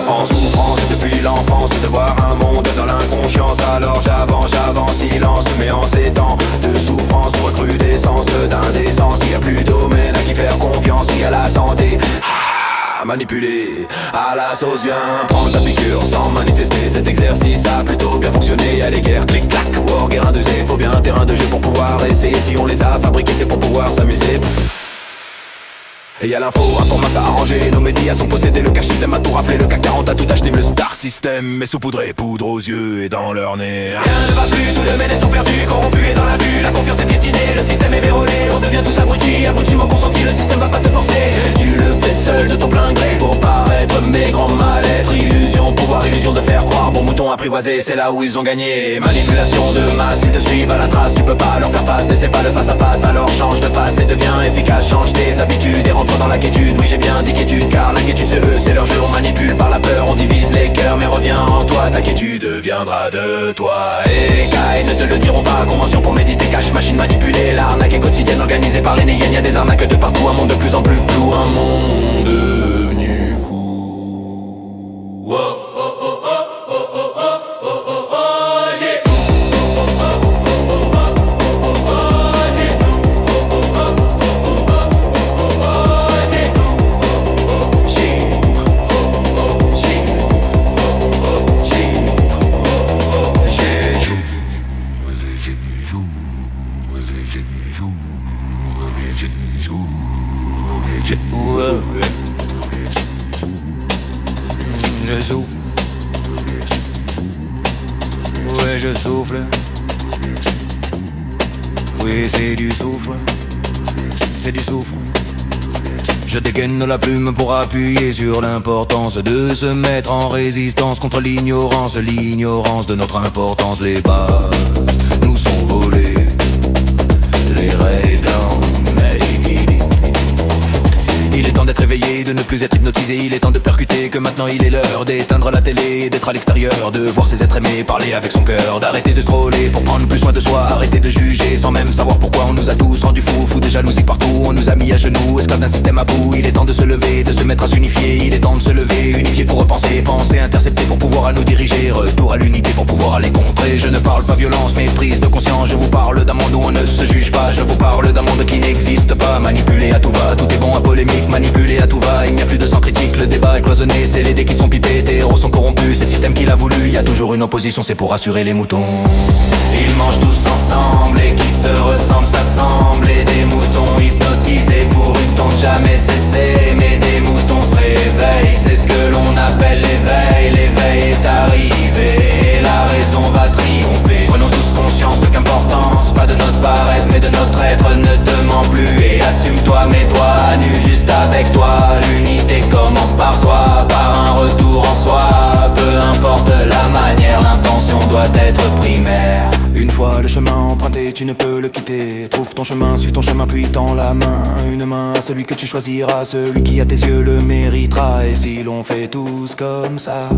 En souffrance depuis l'enfance, de voir un monde dans l'inconscience. Alors j'avance, silence, mais en ces temps de souffrance, recrudescence d'indécence. Il y a plus domaine à qui faire confiance, il y a la santé manipulé à la sauce, viens prendre ta piqûre sans manifester. Cet exercice a plutôt bien fonctionné. Y'a les guerres, clic clac, war, guerre 1-2, faut bien un terrain de jeu pour pouvoir essayer. Si on les a fabriqués, c'est pour pouvoir s'amuser. Et y'a l'info, un format ça arrangé. Nos médias sont possédés, le cash système a tout raflé. Le CAC 40 a tout acheté, le star system est saupoudré, poudre aux yeux et dans leur nez. Rien ne va plus, tous les ménés sont perdus, corrompus et dans la bulle. La confiance est piétinée, le système est vérolé. On devient tous abrutis, abrutiments consentis. Le système va pas te forcer, tu le fais seul de ton plein gré. Pour paraître mes grands mal-être, illusion, pouvoir, illusion de faire croire. Bon mouton apprivoisé, c'est là où ils ont gagné. Manipulation de masse, ils te suivent à la trace. Tu peux pas leur faire face, n'essaie pas le face à face. Alors change de face et deviens efficace. Change tes habitudes et rentre dans la quiétude. Oui j'ai bien dit quiétude, car l'inquiétude c'est eux, c'est leur jeu. On manipule par la peur, on divise les cœurs. Mais reviens en toi, ta quiétude viendra de toi. Et Kai ne te le diront pas, convention pour méditer, cache, machine manipulée. L'arnaque est quotidienne, organisée par les néyens. Y'a des arnaques de partout, un monde de plus en plus flou. Un monde devenu fou. Wow. Je souffle, ouais je souffle. Oui c'est du souffle, c'est du souffle. Je dégaine la plume pour appuyer sur l'importance de se mettre en résistance contre l'ignorance de notre importance. Les bases nous sont volées, les raies down. Il est temps d'être éveillé, de ne plus être hypnotisé. Il est temps de percuter que maintenant il est l'heure d'éteindre la télé, d'être à l'extérieur, de voir ses êtres aimés parler avec son cœur, d'arrêter de scroller pour prendre plus soin de soi, arrêter de juger sans même savoir pourquoi. On nous a tous rendus fous de jalousie partout, on nous a mis à genoux, esclaves d'un système à bout. Il est temps de se lever, de se mettre à s'unifier. Il est temps de se lever, unifier pour repenser, penser, intercepter pour pouvoir à nous diriger. Retour à l'unité pour pouvoir aller contrer. Je ne parle pas violence mais prise de conscience. Je vous parle d'un monde où on ne se juge pas. Je vous parle d'un monde qui n'existe pas. Manipulé à tout va, tout est bon à polémique. Manipulé à tout va, il n'y a plus de sang critique. Le débat est cloisonné, c'est les dés qui sont pipés. Tes héros sont corrompus, c'est le système qui l'a voulu. Il y a toujours une opposition, c'est pour rassurer les moutons. Ils mangent tous ensemble et qui se ressemblent s'assemblent. Et des moutons hypnotisés pour une tonte jamais cessée. Mais des moutons se réveillent, c'est ce que l'on appelle l'éveil. L'éveil est arrivé et la raison va triompher. Prenons tous conscience de qu'importance, pas de notre paraître mais de notre être. Ne te mens plus et assume-toi, mets-toi à nu juste avec toi. L'unité commence par soi, par un retour en soi. Peu importe la manière, l'intention doit être primaire. Une fois le chemin emprunté, tu ne peux le quitter. Trouve ton chemin, suis ton chemin puis tends la main. Une main à celui que tu choisiras, celui qui à tes yeux le méritera. Et si l'on fait tous comme ça,